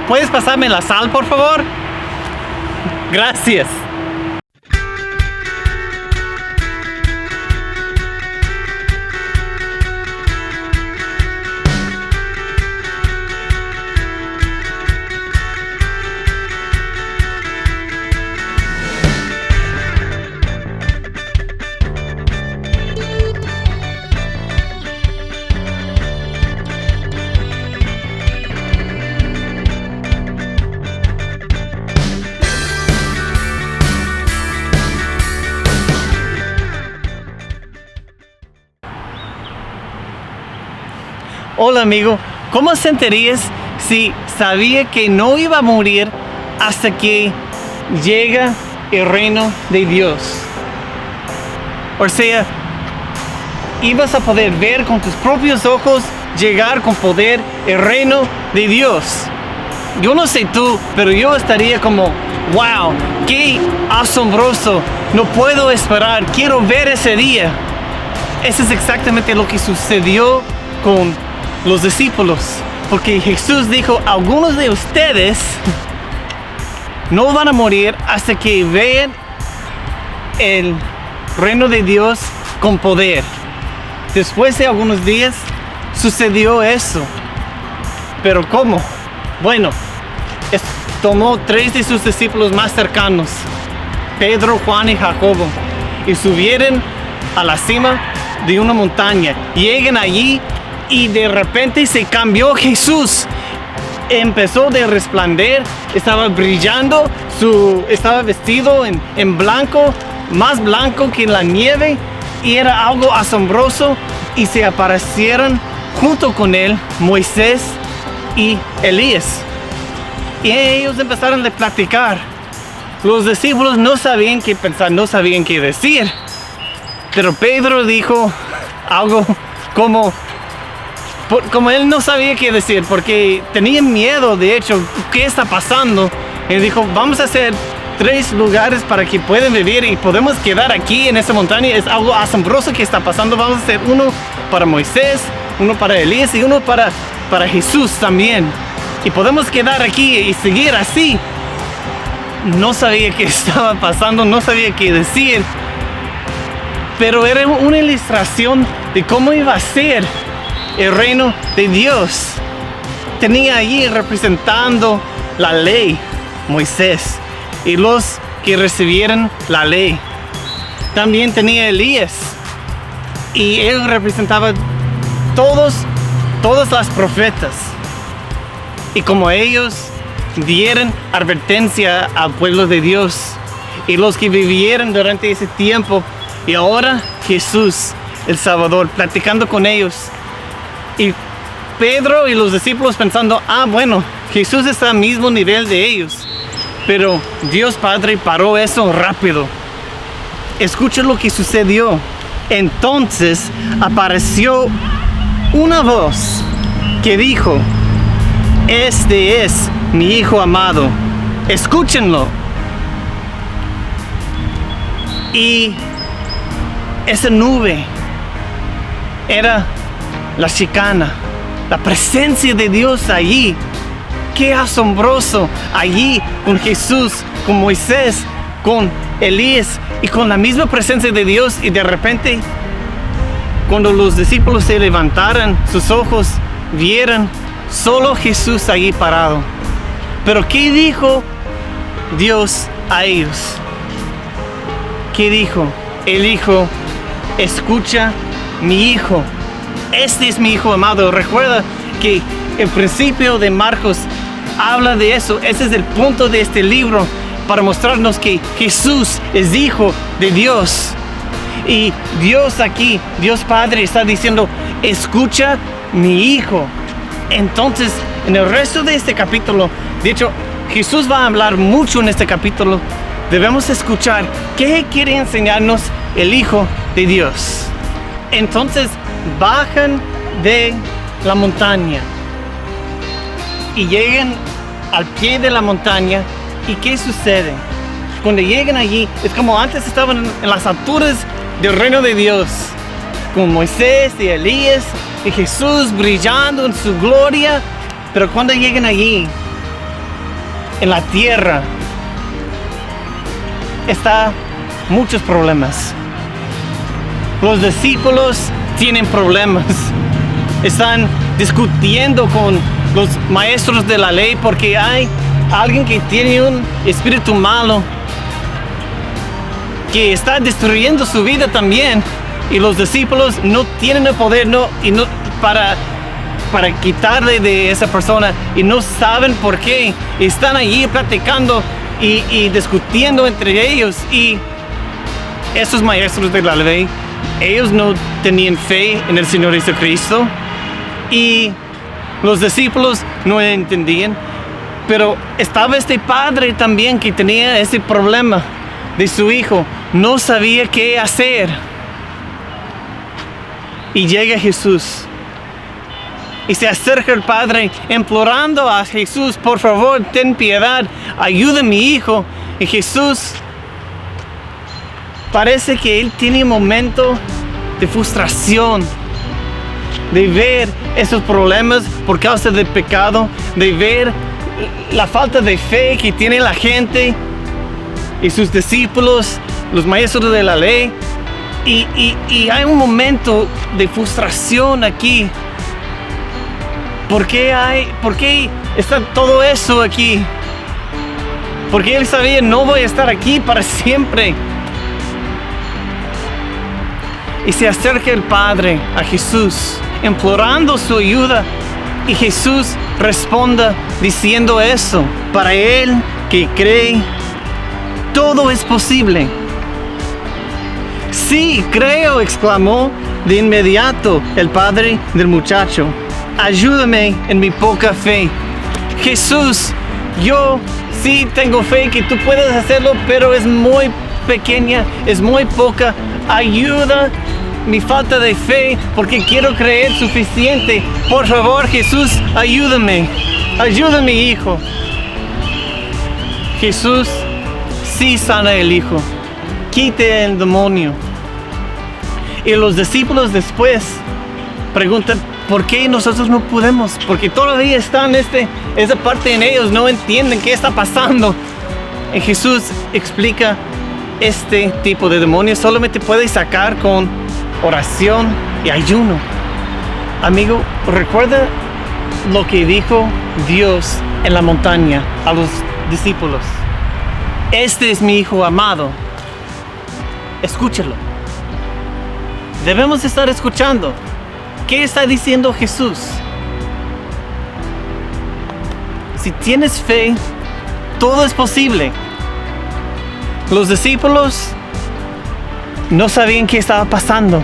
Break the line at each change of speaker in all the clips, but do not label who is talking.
¿Puedes pasarme la sal, por favor? Gracias. Hola amigo, ¿cómo sentirías si sabía que no iba a morir hasta que llega el reino de Dios? O sea, ibas a poder ver con tus propios ojos llegar con poder el reino de Dios. Yo no sé tú, pero yo estaría como, wow, qué asombroso, no puedo esperar, quiero ver ese día. Eso es exactamente lo que sucedió con los discípulos, porque Jesús dijo, algunos de ustedes no van a morir hasta que vean el reino de Dios con poder. Después de algunos días sucedió eso. Pero ¿cómo? Bueno, tomó 3 de sus discípulos más cercanos, Pedro, Juan y Jacobo, y subieron a la cima de una montaña. Llegan allí y de repente se cambió Jesús. Empezó de resplandecer, estaba brillando, estaba vestido en blanco, más blanco que la nieve, y era algo asombroso. Y se aparecieron junto con él Moisés y Elías. Y ellos empezaron a platicar. Los discípulos no sabían qué pensar, no sabían qué decir. Pero Pedro dijo algo como él no sabía qué decir, porque tenía miedo, de hecho, ¿qué está pasando? Él dijo, vamos a hacer 3 lugares para que puedan vivir y podemos quedar aquí en esta montaña. Es algo asombroso que está pasando. Vamos a hacer uno para Moisés, uno para Elías y uno para Jesús también. Y podemos quedar aquí y seguir así. No sabía qué estaba pasando, no sabía qué decir. Pero era una ilustración de cómo iba a ser el reino de Dios. Tenía allí representando la ley, Moisés, y los que recibieron la ley. También tenía Elías, y él representaba todas las profetas. Y como ellos dieron advertencia al pueblo de Dios y los que vivieron durante ese tiempo, y ahora Jesús, el Salvador, platicando con ellos. Y Pedro y los discípulos pensando, bueno, Jesús está al mismo nivel de ellos. Pero Dios Padre paró eso rápido. Escucha lo que sucedió. Entonces apareció una voz que dijo, este es mi Hijo amado, escúchenlo. Y esa nube era la Shekinah, la presencia de Dios allí. Qué asombroso, allí con Jesús, con Moisés, con Elías y con la misma presencia de Dios. Y de repente, cuando los discípulos se levantaron sus ojos, vieron solo Jesús allí parado. Pero ¿qué dijo Dios a ellos? ¿Qué dijo? Él dijo, escucha mi Hijo. Este es mi Hijo amado. Recuerda que el principio de Marcos habla de eso. Ese es el punto de este libro, para mostrarnos que Jesús es Hijo de Dios. Y Dios aquí, Dios Padre, está diciendo, escucha mi Hijo. Entonces, en el resto de este capítulo, de hecho, Jesús va a hablar mucho en este capítulo. Debemos escuchar qué quiere enseñarnos el Hijo de Dios. Entonces, bajan de la montaña y llegan al pie de la montaña. ¿Y qué sucede? Cuando llegan allí, es como antes estaban en las alturas del reino de Dios, con Moisés y Elías y Jesús brillando en su gloria. Pero cuando llegan allí, en la tierra está muchos problemas. Los discípulos tienen problemas. Están discutiendo con los maestros de la ley porque hay alguien que tiene un espíritu malo que está destruyendo su vida también, y los discípulos no tienen el poder para quitarle de esa persona, y no saben por qué. Están allí platicando y discutiendo entre ellos, y esos maestros de la ley, ellos no tenían fe en el Señor Jesucristo, y los discípulos no entendían. Pero estaba este padre también que tenía ese problema de su hijo, no sabía qué hacer. Y llega Jesús y se acerca el padre implorando a Jesús: por favor, ten piedad, ayuda a mi hijo. Y Jesús parece que él tiene un momento de frustración, de ver esos problemas por causa del pecado, de ver la falta de fe que tiene la gente y sus discípulos, los maestros de la ley. Y hay un momento de frustración aquí. ¿Por qué está todo eso aquí? Porque él sabía: no voy a estar aquí para siempre. Y se acerca el Padre a Jesús, implorando su ayuda. Y Jesús responde diciendo eso: para él que cree, todo es posible. Sí, creo, exclamó de inmediato el padre del muchacho. Ayúdame en mi poca fe. Jesús, yo sí tengo fe que tú puedes hacerlo, pero es muy pequeña, es muy poca. Ayuda mi falta de fe, porque quiero creer suficiente. Por favor, Jesús, ayúdame. Ayuda a mi hijo. Jesús sí sana el hijo. Quite el demonio. Y los discípulos después preguntan: ¿por qué nosotros no podemos? Porque todavía están esa parte en ellos, no entienden qué está pasando. Y Jesús explica: este tipo de demonios solamente puede sacar con oración y ayuno. Amigo, recuerda lo que dijo Dios en la montaña a los discípulos: este es mi hijo amado, escúchalo. Debemos estar escuchando. ¿Qué está diciendo Jesús? Si tienes fe, todo es posible. Los discípulos no sabían qué estaba pasando.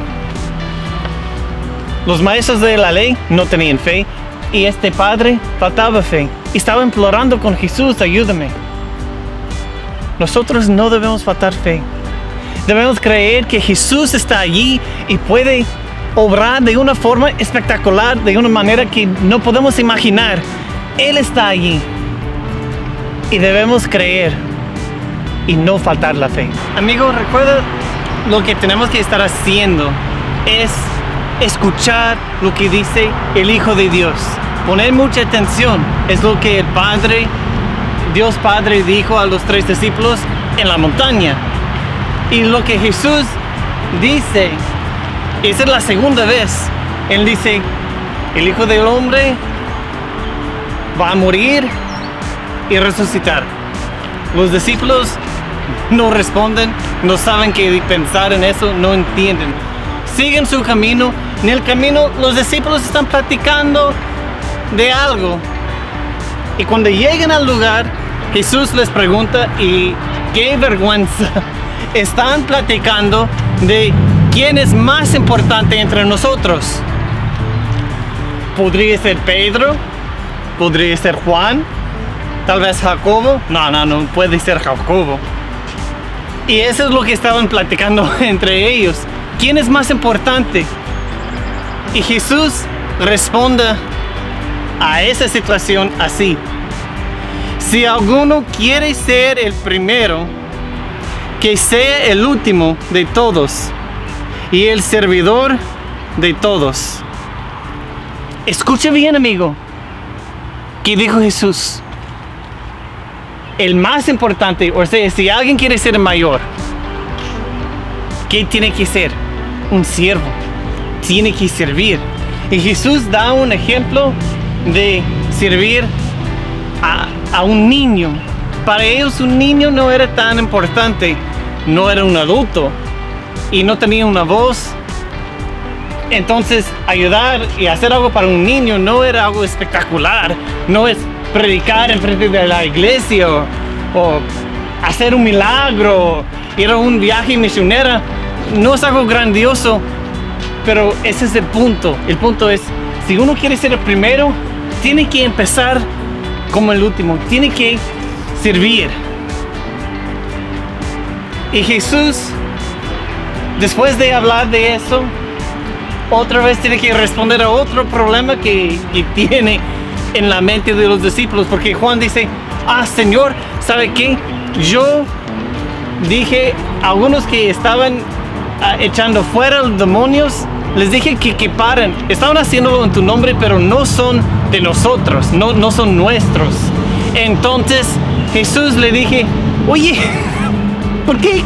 Los maestros de la ley no tenían fe, y este padre faltaba fe. Estaba implorando con Jesús: ayúdame. Nosotros no debemos faltar fe. Debemos creer que Jesús está allí y puede obrar de una forma espectacular, de una manera que no podemos imaginar. Él está allí y debemos creer y no faltar la fe. Amigo, recuerda, lo que tenemos que estar haciendo es escuchar lo que dice el Hijo de Dios. Poner mucha atención. Es lo que el Padre, Dios Padre, dijo a los 3 discípulos en la montaña. Y lo que Jesús dice, esa es la segunda vez. Él dice: el Hijo del Hombre va a morir y resucitar. Los discípulos no responden, no saben qué pensar en eso, no entienden. Siguen su camino. En el camino los discípulos están platicando de algo. Y cuando llegan al lugar, Jesús les pregunta, y qué vergüenza, están platicando de quién es más importante entre nosotros. Podría ser Pedro, podría ser Juan, tal vez Jacobo. No puede ser Jacobo. Y eso es lo que estaban platicando entre ellos. ¿Quién es más importante? Y Jesús responde a esa situación así: si alguno quiere ser el primero, que sea el último de todos y el servidor de todos. Escuche bien, amigo, ¿qué dijo Jesús? el más importante, o sea, si alguien quiere ser mayor, ¿qué tiene que ser? Un siervo. Tiene que servir. Y Jesús da un ejemplo de servir a un niño. Para ellos un niño no era tan importante, no era un adulto y no tenía una voz. Entonces ayudar y hacer algo para un niño no era algo espectacular, no es predicar en frente de la iglesia o hacer un milagro, ir a un viaje misionero, no es algo grandioso, pero ese es el punto. El punto es, si uno quiere ser el primero, tiene que empezar como el último, tiene que servir. Y Jesús, después de hablar de eso, otra vez tiene que responder a otro problema que tiene en la mente de los discípulos, porque Juan dice, Señor, ¿sabe qué? Yo dije a algunos que estaban echando fuera los demonios, les dije que paren, estaban haciéndolo en tu nombre, pero no son de nosotros, no son nuestros. Entonces Jesús le dije, oye, ¿por qué?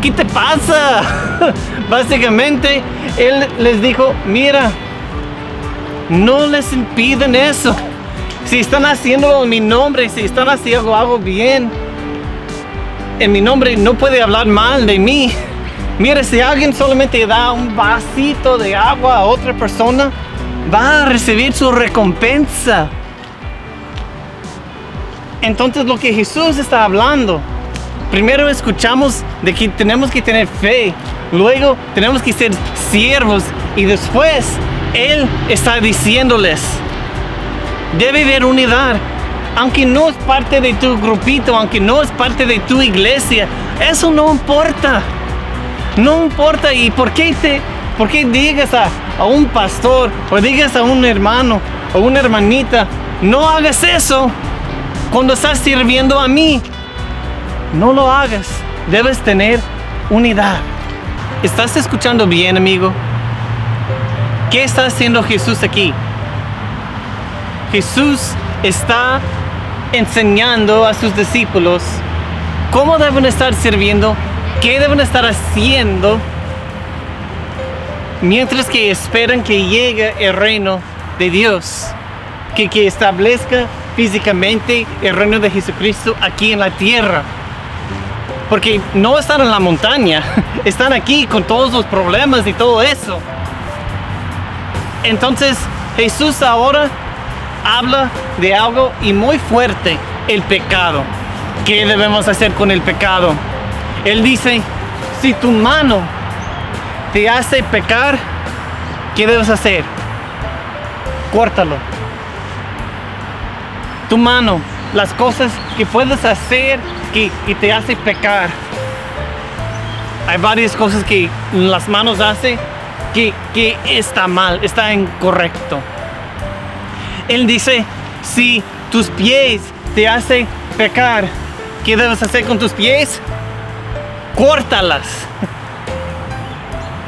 ¿Qué te pasa? Básicamente él les dijo, mira, no les impiden eso. Si están haciéndolo en mi nombre, si están haciendo algo bien en mi nombre, no puede hablar mal de mí. Mira, si alguien solamente da un vasito de agua a otra persona, va a recibir su recompensa. Entonces lo que Jesús está hablando, primero escuchamos de que tenemos que tener fe, luego tenemos que ser siervos y después Él está diciéndoles, debe haber unidad. Aunque no es parte de tu grupito, aunque no es parte de tu iglesia, eso no importa. No importa. ¿Y por qué digas a un pastor o digas a un hermano o una hermanita, no hagas eso cuando estás sirviendo a mí? No lo hagas. Debes tener unidad. ¿Estás escuchando bien, amigo? ¿Qué está haciendo Jesús aquí? Jesús está enseñando a sus discípulos cómo deben estar sirviendo, qué deben estar haciendo mientras que esperan que llegue el reino de Dios, que establezca físicamente el reino de Jesucristo aquí en la tierra. Porque no están en la montaña, están aquí con todos los problemas y todo eso. Entonces Jesús ahora habla de algo y muy fuerte, el pecado. ¿Qué debemos hacer con el pecado? Él dice, si tu mano te hace pecar, ¿qué debes hacer? Córtalo. Tu mano, las cosas que puedes hacer que te hace pecar. Hay varias cosas que las manos hacen que está mal, está incorrecto. Él dice, si tus pies te hacen pecar, ¿qué debes hacer con tus pies? Córtalas.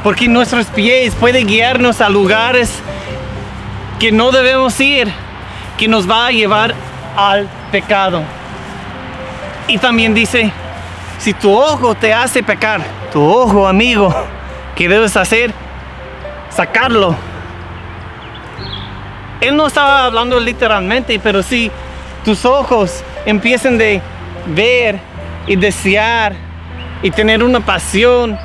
Porque nuestros pies pueden guiarnos a lugares que no debemos ir, que nos va a llevar al pecado. Y también dice, si tu ojo te hace pecar, tu ojo, amigo, ¿qué debes hacer? Sacarlo. Él no estaba hablando literalmente, pero si tus ojos empiezan de ver y desear y tener una pasión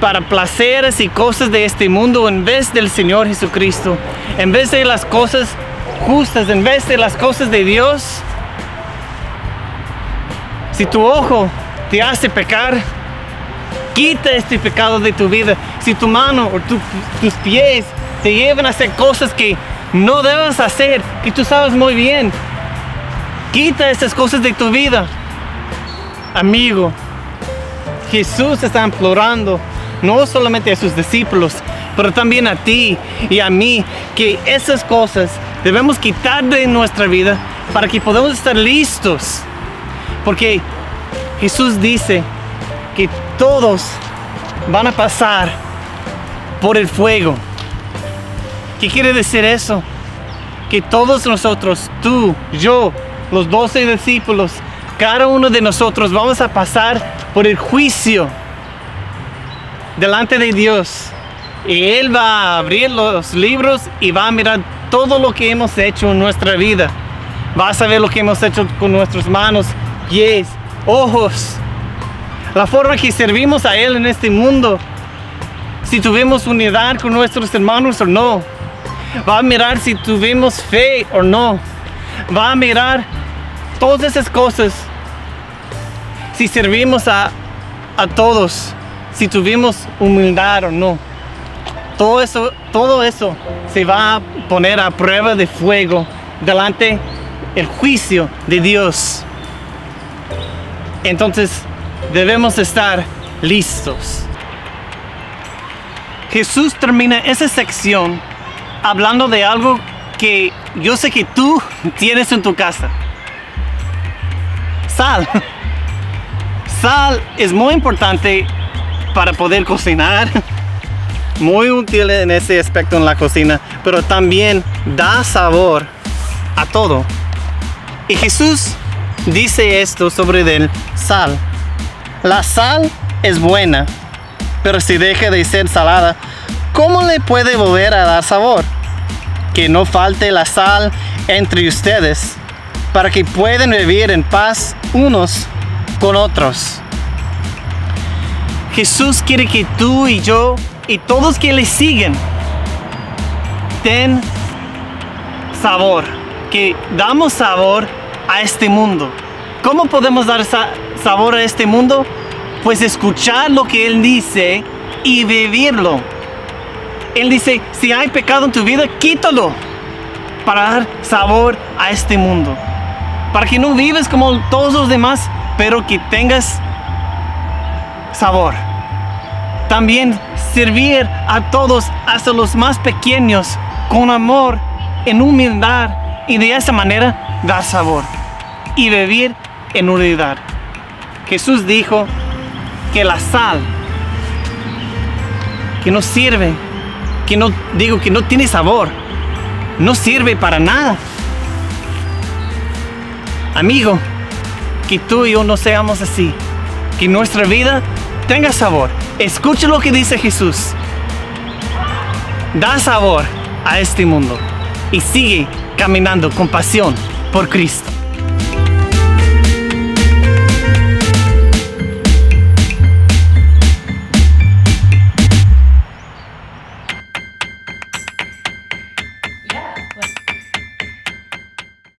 para placeres y cosas de este mundo en vez del Señor Jesucristo, en vez de las cosas justas, en vez de las cosas de Dios, si tu ojo te hace pecar, quita este pecado de tu vida. Si tu mano o tus pies te llevan a hacer cosas que no debes hacer, que tú sabes muy bien, quita esas cosas de tu vida. Amigo, Jesús está implorando no solamente a sus discípulos, pero también a ti y a mí, que esas cosas debemos quitar de nuestra vida para que podamos estar listos. Porque Jesús dice que todos van a pasar por el fuego. ¿Qué quiere decir eso? Que todos nosotros, tú, yo, los 12 discípulos, cada uno de nosotros vamos a pasar por el juicio delante de Dios. Y Él va a abrir los libros y va a mirar todo lo que hemos hecho en nuestra vida. Va a saber lo que hemos hecho con nuestras manos, pies, ojos. La forma que servimos a Él en este mundo. Si tuvimos unidad con nuestros hermanos o no. Va a mirar si tuvimos fe o no. Va a mirar todas esas cosas. Si servimos a todos. Si tuvimos humildad o no. Todo eso se va a poner a prueba de fuego delante del juicio de Dios. Entonces debemos estar listos. Jesús termina esa sección hablando de algo que yo sé que tú tienes en tu casa. Sal. Sal es muy importante para poder cocinar. Muy útil en ese aspecto en la cocina, pero también da sabor a todo. Y Jesús dice esto sobre el sal. La sal es buena, pero si deja de ser salada, ¿cómo le puede volver a dar sabor? Que no falte la sal entre ustedes, para que puedan vivir en paz unos con otros. Jesús quiere que tú y yo y todos que le siguen den sabor, que damos sabor a este mundo. ¿Cómo podemos dar sabor a este mundo? Pues escuchar lo que Él dice y vivirlo. Él dice, si hay pecado en tu vida, quítalo para dar sabor a este mundo. Para que no vives como todos los demás, pero que tengas sabor. También servir a todos, hasta los más pequeños, con amor, en humildad, y de esa manera dar sabor y vivir en unidad. Jesús dijo que la sal que no sirve, que no tiene sabor, no sirve para nada. Amigo, que tú y yo no seamos así, que nuestra vida tenga sabor. Escucha lo que dice Jesús. Da sabor a este mundo y sigue caminando con pasión por Cristo.